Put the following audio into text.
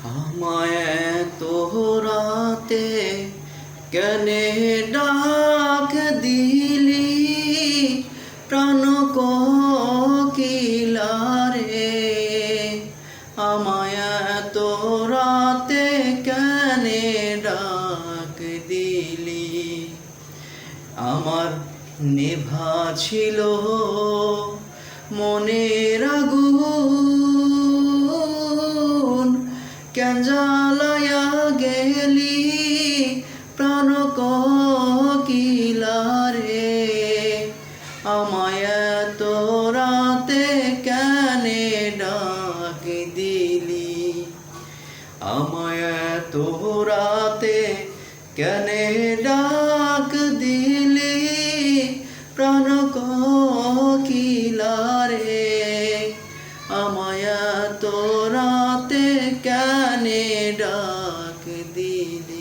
আমায় তোরাতে কেনে ডাক দিলি প্রাণ কোকিলারে। আমায় তোরাতে কেনে ডাক দিলি। আমার নেভা ছিল মনের আগুন, কেন জ্বালায়া গেলি প্রাণ কোকিলারে। আমায় তোরাতে কেনে ডাক দিলি। আমায় তোরাতে কেনে ডাক দিলি প্রাণ কোকিলারে। আমায় তোরাতে কেনে ডাক দিলি।